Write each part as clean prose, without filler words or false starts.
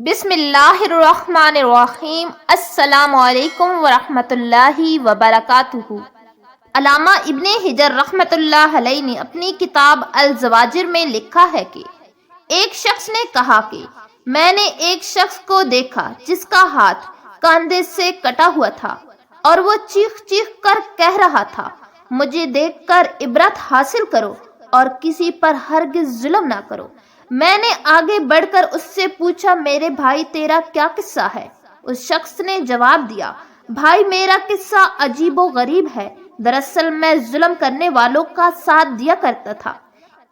بسم اللہ الرحمن الرحیم۔ السلام علیکم ورحمۃ اللہ وبرکاتہ۔ علامہ ابن حجر رحمۃ اللہ علیہ نے اپنی کتاب الزواجر میں لکھا ہے کہ ایک شخص نے کہا کہ میں نے ایک شخص کو دیکھا جس کا ہاتھ کاندھے سے کٹا ہوا تھا اور وہ چیخ چیخ کر کہہ رہا تھا، مجھے دیکھ کر عبرت حاصل کرو اور کسی پر ہرگز ظلم نہ کرو۔ میں نے آگے بڑھ کر اس سے پوچھا، میرے بھائی تیرا کیا قصہ ہے؟ اس شخص نے جواب دیا، بھائی میرا قصہ عجیب و غریب ہے۔ دراصل میں ظلم کرنے والوں کا ساتھ دیا کرتا تھا۔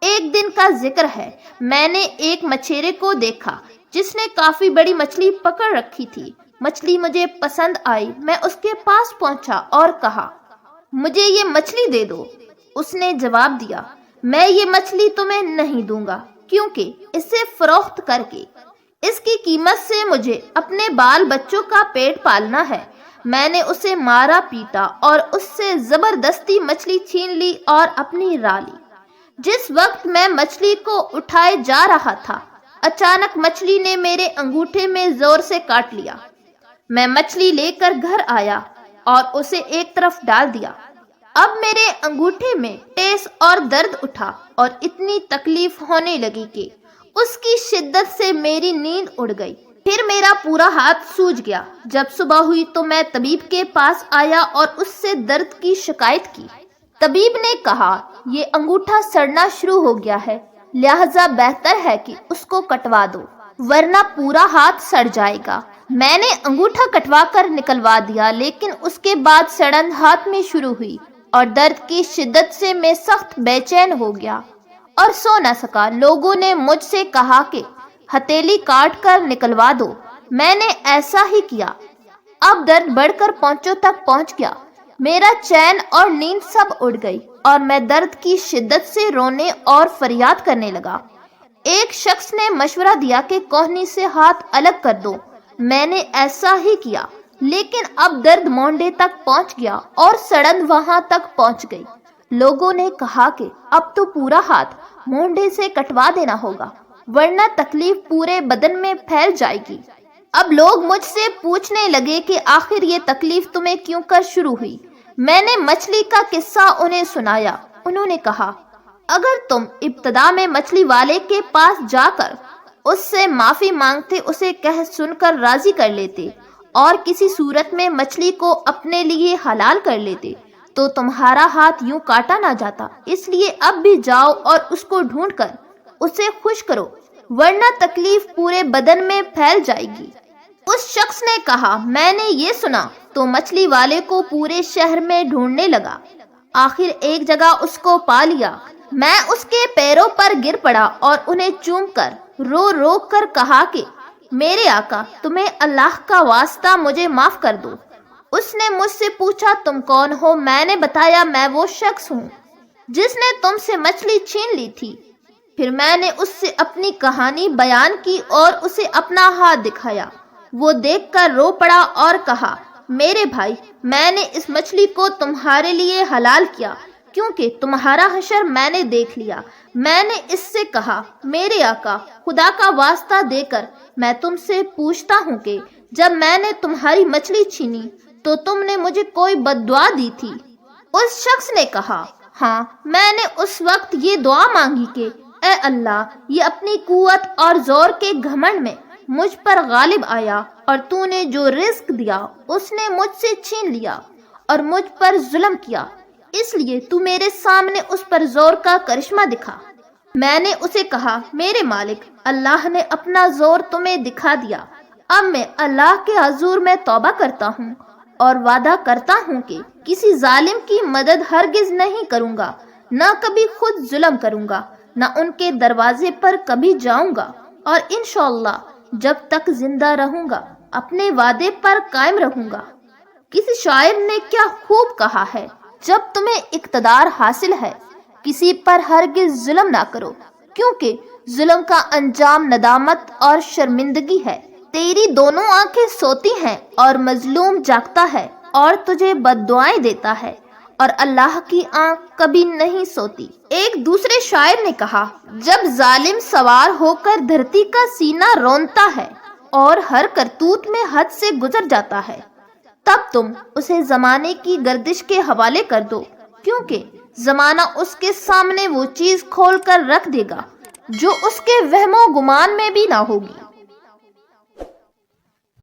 ایک دن کا ذکر ہے، میں نے ایک مچھیرے کو دیکھا جس نے کافی بڑی مچھلی پکڑ رکھی تھی۔ مچھلی مجھے پسند آئی، میں اس کے پاس پہنچا اور کہا، مجھے یہ مچھلی دے دو۔ اس نے جواب دیا، میں یہ مچھلی تمہیں نہیں دوں گا، کیونکہ اسے فروخت کر کے اس کی قیمت سے مجھے اپنے بال بچوں کا پیٹ پالنا ہے۔ میں نے اسے مارا پیٹا اور اس سے زبردستی مچھلی چھین لی اور اپنی راہ لی۔ جس وقت میں مچھلی کو اٹھائے جا رہا تھا، اچانک مچھلی نے میرے انگوٹھے میں زور سے کاٹ لیا۔ میں مچھلی لے کر گھر آیا اور اسے ایک طرف ڈال دیا۔ اب میرے انگوٹھے میں ٹیس اور درد اٹھا اور اتنی تکلیف ہونے لگی کہ اس کی شدت سے میری نیند اڑ گئی۔ پھر میرا پورا ہاتھ سوج گیا۔ جب صبح ہوئی تو میں طبیب کے پاس آیا اور اس سے درد کی شکایت کی۔ طبیب نے کہا، یہ انگوٹھا سڑنا شروع ہو گیا ہے، لہذا بہتر ہے کہ اس کو کٹوا دو، ورنہ پورا ہاتھ سڑ جائے گا۔ میں نے انگوٹھا کٹوا کر نکلوا دیا، لیکن اس کے بعد سڑن ہاتھ میں شروع ہوئی اور درد کی شدت سے میں سخت بے چین ہو گیا اور سو نہ سکا۔ لوگوں نے مجھ سے کہا کہ ہتھیلی کاٹ کر نکلوا دو۔ میں نے ایسا ہی کیا۔ اب درد بڑھ کر پونچوں تک پہنچ گیا۔ میرا چین اور نیند سب اڑ گئی اور میں درد کی شدت سے رونے اور فریاد کرنے لگا۔ ایک شخص نے مشورہ دیا کہ کوہنی سے ہاتھ الگ کر دو۔ میں نے ایسا ہی کیا، لیکن اب درد مونڈے تک پہنچ گیا اور سڑن وہاں تک پہنچ گئی۔ لوگوں نے کہا کہ اب تو پورا ہاتھ مونڈے سے کٹوا دینا ہوگا، ورنہ تکلیف پورے بدن میں پھیل جائے گی۔ اب لوگ مجھ سے پوچھنے لگے کہ آخر یہ تکلیف تمہیں کیوں کر شروع ہوئی؟ میں نے مچھلی کا قصہ انہیں سنایا۔ انہوں نے کہا، اگر تم ابتدا میں مچھلی والے کے پاس جا کر اس سے معافی مانگتے، اسے کہہ سن کر راضی کر لیتے اور کسی صورت میں مچھلی کو اپنے لیے حلال کر لیتے، تو تمہارا ہاتھ یوں کاٹا نہ جاتا۔ اس لیے اب بھی جاؤ اور اس کو ڈھونڈ کر اسے خوش کرو، ورنہ تکلیف پورے بدن میں پھیل جائے گی۔ اس شخص نے کہا، میں نے یہ سنا تو مچھلی والے کو پورے شہر میں ڈھونڈنے لگا۔ آخر ایک جگہ اس کو پا لیا۔ میں اس کے پیروں پر گر پڑا اور انہیں چوم کر رو رو کر کہا کہ میرے آقا، تمہیں اللہ کا واسطہ مجھے معاف کر دو۔ اس نے مجھ سے پوچھا، تم کون ہو؟ میں نے بتایا، میں وہ شخص ہوں جس نے تم سے مچھلی چھین لی تھی۔ پھر میں نے اس سے اپنی کہانی بیان کی اور اسے اپنا ہاتھ دکھایا۔ وہ دیکھ کر رو پڑا اور کہا، میرے بھائی، میں نے اس مچھلی کو تمہارے لیے حلال کیا کیونکہ تمہارا حشر میں نے دیکھ لیا۔ میں نے اس سے کہا، میرے آقا، خدا کا واسطہ دے کر میں تم سے پوچھتا ہوں کہ جب میں نے تمہاری مچھلی چھینی تو تم نے مجھے کوئی بد دعا دی تھی؟ اس شخص نے کہا، ہاں، میں نے اس وقت یہ دعا مانگی کہ اے اللہ، یہ اپنی قوت اور زور کے گھمنڈ میں مجھ پر غالب آیا اور تو نے جو رزق دیا اس نے مجھ سے چھین لیا اور مجھ پر ظلم کیا، اس لیے تو میرے سامنے اس پر زور کا کرشمہ دکھا۔ میں نے اسے کہا، میرے مالک، اللہ نے اپنا زور تمہیں دکھا دیا۔ اب میں اللہ کے حضور میں توبہ کرتا ہوں اور وعدہ کرتا ہوں کہ کسی ظالم کی مدد ہرگز نہیں کروں گا، نہ کبھی خود ظلم کروں گا، نہ ان کے دروازے پر کبھی جاؤں گا، اور انشاءاللہ جب تک زندہ رہوں گا اپنے وعدے پر قائم رہوں گا۔ کسی شاعر نے کیا خوب کہا ہے، جب تمہیں اقتدار حاصل ہے کسی پر ہرگز ظلم نہ کرو، کیونکہ ظلم کا انجام ندامت اور شرمندگی ہے۔ تیری دونوں آنکھیں سوتی ہیں اور مظلوم جاگتا ہے اور تجھے بد دعائیں دیتا ہے، اور اللہ کی آنکھ کبھی نہیں سوتی۔ ایک دوسرے شاعر نے کہا، جب ظالم سوار ہو کر دھرتی کا سینہ رونتا ہے اور ہر کرتوت میں حد سے گزر جاتا ہے، تب تم اسے زمانے کی گردش کے حوالے کر دو، کیونکہ زمانہ اس کے سامنے وہ چیز کھول کر رکھ دے گا جو اس کے وہم و گمان میں بھی نہ ہوگی۔